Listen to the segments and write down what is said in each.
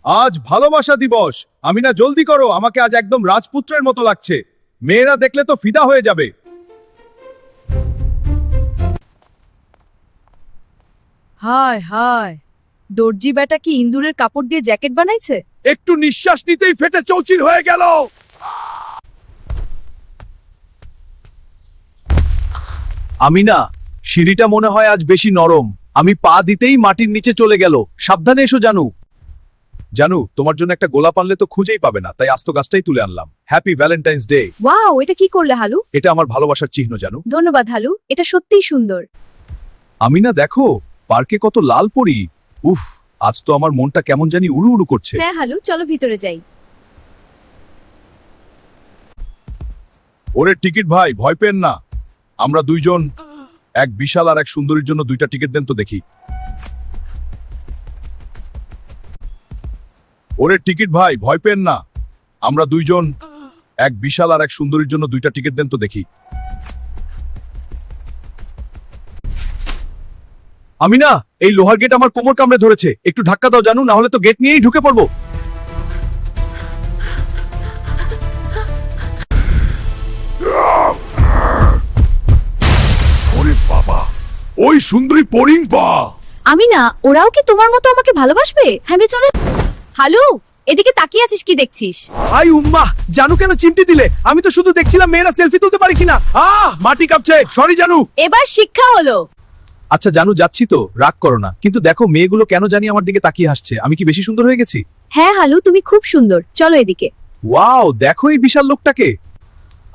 আজ ভালোবাসা দিবস। আমিনা জলদি করো, আমাকে আজ একদম রাজপুত্রের মতো লাগছে। মেয়েরা দেখলে তো ফিদা হয়ে যাবে। হায় হায়, দর্জি বেটা কি ইন্দুরের কাপড় দিয়ে জ্যাকেট বানাইছে? একটু নিঃশ্বাস নিতেই ফেটে চৌচির হয়ে গেল। আমিনা, সিঁড়িটা মনে হয় আজ বেশি নরম। আমি পা দিতেই মাটির নিচে চলে গেল। সাবধানে এসো জানু। জানু, তোমার জন্য একটা গোলাপ আনলে তো খুঁজেই পাবে না, তাই আস্ত গাছটাই তুলে আনলাম। Happy Valentine's day. ওয়াও, এটা কি করলে হালু? এটা আমার ভালোবাসার চিহ্ন জানু। ধন্যবাদ হালু, এটা সত্যিই সুন্দর। আমিনা দেখো, পার্কে কত লাল পরি। উফ, আজ তো আমার মনটা কেমন জানি উড়ু উড়ু করছে। হ্যাঁ হালু, চলো ভিতরে যাই। ওরে টিকিট ভাই, ভয় পেন না। আমরা দুইজন, এক বিশাল আর এক সুন্দরীর জন্য দুইটা টিকিট দেন তো দেখি। ওরে টিকিট ভাই, ভয় পেন না। আমরা দুইজন, এক বিশাল আর এক সুন্দরীর জন্য দুইটা টিকিট দেন তো দেখি। আমিনা, এই লোহার গেট আমার কোমর কামড়ে ধরেছে, একটু ধাক্কা দাও জানু, না হলে তো গেট নিয়েই ঢুকে পড়বো। ওরে বাবা, ওই সুন্দরী পরিং পা। আমি না, ওরাও কি তোমার মতো আমাকে ভালোবাসবে? হ্যাঁ চলে। হালু, এদিকে তাকিয়ে আছিস, কি দেখছিস? আই উম্মা, জানু কেন চিমটি দিলে? আমি তো শুধু দেখছিলাম মেয়েরা সেলফি তুলতে পারে কিনা। মাটি কাঁপছে, সরি জানু। এবার শিক্ষা হলো। আচ্ছা জানু, যাচ্ছি তো, রাগ করো না। কিন্তু দেখো মেয়েগুলো কেন জানি আমার দিকে তাকিয়ে হাসছে। আমি কি বেশি সুন্দর হয়ে গেছি? হ্যাঁ হালু, তুমি খুব সুন্দর, চলো এদিকে। ওয়াও, দেখো এই বিশাল লোকটাকে।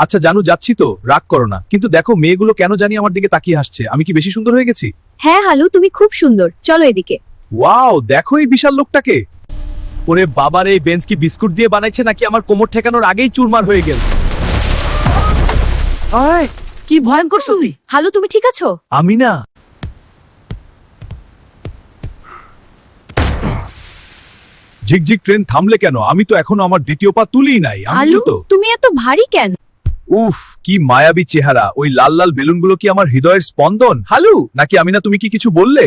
আচ্ছা জানু, যাচ্ছি তো, রাগ করো না। কিন্তু দেখো মেয়েগুলো কেন জানি আমার দিকে তাকিয়ে হাসছে। আমি কি বেশি সুন্দর হয়ে গেছি? হ্যাঁ হালু, তুমি খুব সুন্দর, চলো এদিকে। ওয়াও, দেখো এই বিশাল লোকটাকে। ওরে বাবার, এই বেঞ্চ কি বিস্কুট দিয়ে বানাইছে নাকি আমার কোমর ঠেকানোর আগেই চুরমার হয়ে গেল। আয়, কি ভয়ঙ্কর শুনলি। হালু, তুমি ঠিক আছো? আমি না। ঝিকঝিক ট্রেন থামলে কেন? আমি তো এখনো আমার দ্বিতীয় পা তুলিই নাই। আমি হালু, তো। তুমি এত ভারী কেন? উফ, কি মায়াবী চেহারা। ওই লাল লাল বেলুনগুলো কি আমার হৃদয়ের স্পন্দন? হালু, নাকি আমি না? তুমি কি কিছু বললে?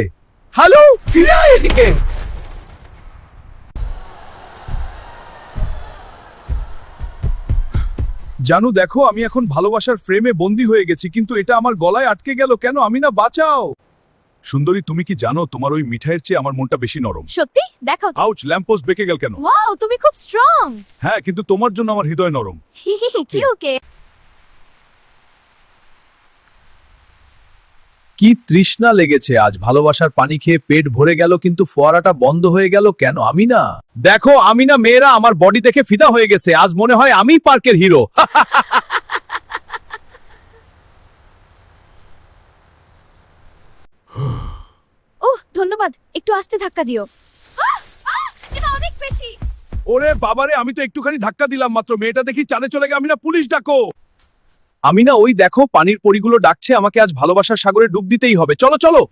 হালু, ফিরে আয় এদিকে। জানু দেখো, আমি এখন ভালোবাসার ফ্রেমে বন্দী হয়ে গেছি, কিন্তু এটা আমার গলায় আটকে গেল কেন? আমি না, বাঁচাও। সুন্দরী, তুমি কি জানো তোমার ওই মিঠাইয়ের চেয়ে আমার মনটা বেশি নরম। সত্যি? দেখাও। আউচ, ল্যাম্পপোস্ট বেঁকে গেল কেন? ওয়াও, তুমি খুব স্ট্রং। হ্যাঁ, কিন্তু তোমার জন্য আমার হৃদয় নরম। কি ওকে? কি তৃষ্ণা লেগেছে আজ। ভালোবাসার পানি খেয়ে পেট ভরে গেল, কিন্তু ফোয়ারাটা বন্ধ হয়ে গেল কেন? আমি না। দেখো আমি না, মেয়েরা আমার বডি দেখে ফিদা হয়ে গেছে। আজ মনে হয় আমি পার্কের হিরো। ওহ ধন্যবাদ, একটু আস্তে ধাক্কা দিও। এটা অনেক বেশি। ওরে বাবারে, আমি তো একটুখানি ধাক্কা দিলাম মাত্র। মেয়েটা দেখি চাঁদে চলে গেল। আমি না, পুলিশ ডাকো। আমি না, ওই দেখো পানির পরিগুলো ডাকছে আমাকে। আজ ভালোবাসার সাগরে ডুব দিতেই হবে। চলো চলো।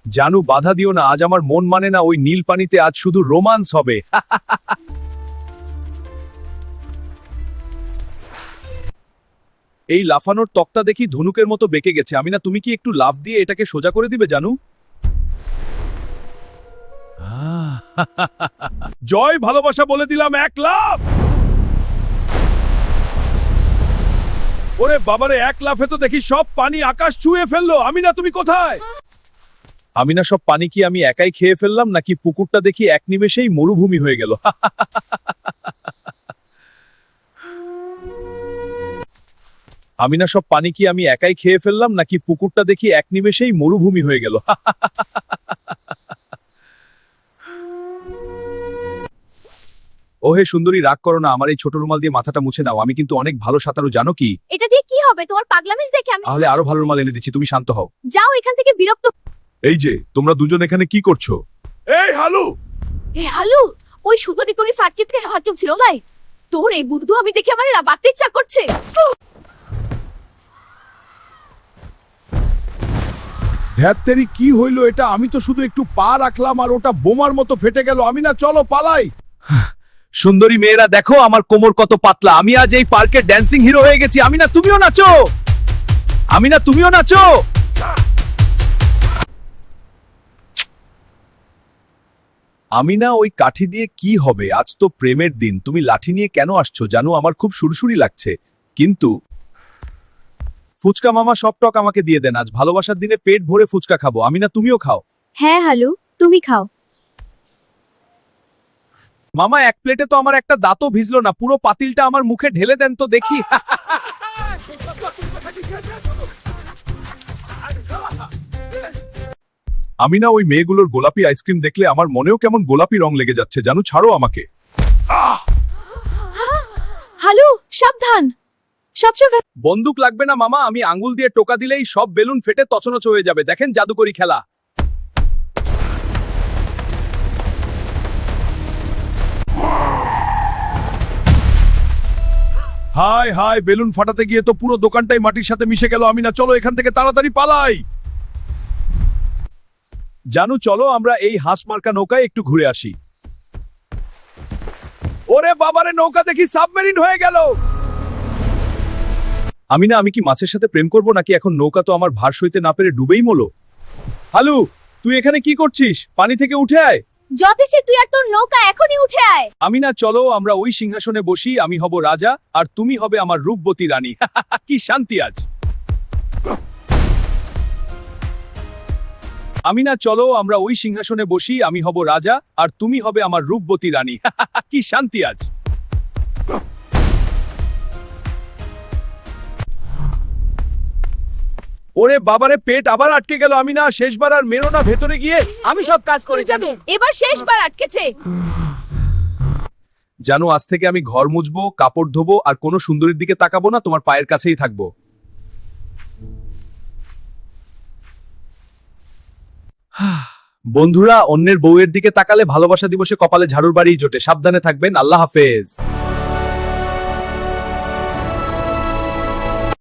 জানু, বাধা দিও না, আজ আমার মন মানে না ওই নীল পানিতে। আজ শুধু রোমান্স হবে। এই লাফানোর তক্তা দেখি ধনুকের মতো বেঁকে গেছে। আমি না, তুমি কি একটু লাফ দিয়ে এটাকে সোজা করে দিবে জানু? জয় ভালোবাসা বলে দিলাম, এক লাফ। ওরে বাবারে, এক লাফে তো দেখি সব পানি আকাশ ছুঁয়ে ফেললো। আমি না, তুমি কোথায়? আমি না, সব পানি কি আমি একাই খেয়ে ফেললাম, নাকি পুকুরটা দেখি এক নিমেষেই মরুভূমি হয়ে গেল? আমি না, সব পানি কি আমি একাই খেয়ে ফেললাম, নাকি পুকুরটা দেখি এক নিমেষেই মরুভূমি হয়ে গেল? ওহে সুন্দরী, রাগ করো না। আমার এই ছোট রুমাল দিয়ে মাথাটা মুছে নাও। আমি কিন্তু অনেক ভালো সাঁতারু, জানো কি? এটা দিয়ে কি হবে? তোমার পাগলামিস দেখে আমি। তাহলে আরো ভালো রুমাল এনে দিচ্ছি, তুমি শান্ত হও। যাও এখান থেকে, বিরক্ত। এই যে, তোমরা দুজন এখানে কি করছো? এই হালু! এ হালু, ওই সুন্দরী কোনি ফাটকে থেকে হাত ছিল নাই। তোর এই বুদ্ধু আমি দেখে আমার বাড়তে ইচ্ছা করছে। ধ্যাত্তেরি, কি হইলো এটা? আমি তো শুধু একটু পা রাখলাম আর ওটা বোমার মতো ফেটে গেল। আমি না, চলো পালাই। সুন্দরী মেয়েরা দেখো আমার কোমর কত পাতলা। আমি আজ এই পার্কের ড্যান্সিং হিরো হয়ে গেছি। আমি না, তুমিও নাচো। আমি না, তুমিও নাচো। আমি না ওই কাঠি দিয়ে কি হবে, আজ তো প্রেমের দিন, তুমি লাঠি নিয়ে কেন আসছো জানো? আমার খুব সুরসুরি লাগছে। কিন্তু ফুচকা মামা সব টক আমাকে দিয়ে দেন, আজ ভালোবাসার দিনে পেট ভরে ফুচকা খাবো। আমি না, তুমিও খাও। হ্যাঁ হালু, তুমি খাও। মামা এক প্লেটে তো আমার একটা দাঁতও ভিজলো না, পুরো পাতিলটা আমার মুখে ঢেলে দেন তো দেখি। আমি না ওই মেয়েগুলোর গোলাপি আইসক্রিম দেখলে আমার মনেও কেমন গোলাপি রং লেগে যাচ্ছে জানো। ছাড়ো আমাকে। হালু সাবধান, সব চোখ। বন্দুক লাগবে না মামা, আমি আঙ্গুল দিয়ে টোকা দিলেই সব বেলুন ফেটে তছনছ হয়ে যাবে। দেখেন জাদুকরি খেলা। হাই হাই, বেলুন ফাটাতে গিয়ে তো পুরো দোকানটাই মাটির সাথে মিশে গেল। আমি না, চলো এখান থেকে তাড়াতাড়ি পালাই। জানু চলো আমরা এই হাঁস মার্কা নৌকায় একটু ঘুরে আসি। ওরে বাবারে, নৌকা দেখি সাবমেরিন হয়ে গেল। আমি না, আমি কি মাছের সাথে প্রেম করব নাকি? এখন নৌকা তো আমার ভার সইতে না পেরে ডুবেই মলো। হালু, তুই এখানে কি করছিস? পানি থেকে উঠে আয়। যথেষ্ট, তুই আর তোর নৌকা এখনই উঠে আয়। আমি না, চলো আমরা ওই সিংহাসনে বসি। আমি হব রাজা আর তুমি হবে আমার রূপবতী রানী। কি শান্তি আজ। আমি না, চলো আমরা ওই সিংহাসনে বসি। আমি হব রাজা আর তুমি হবে আমার রূপবতী রানী। কি শান্তি আজ। ওরে বাবারে, পেট আবার আটকে গেল। আমি না, শেষবার আর মেরো না ভেতরে গিয়ে। আমি সব কাজ করে যাবো, এবার শেষবার আটকেছে। জানো, আজ থেকে আমি ঘর মুছবো, কাপড় ধোবো আর কোনো সুন্দরীর দিকে তাকাবো না, তোমার পায়ের কাছেই থাকবো। বন্ধুরা, অন্যের বউয়ের দিকে তাকালে ভালোবাসা দিবসে কপালে ঝাড়ুর বাড়ি জোটে। সাবধানে থাকবেন। আল্লাহ হাফেজ।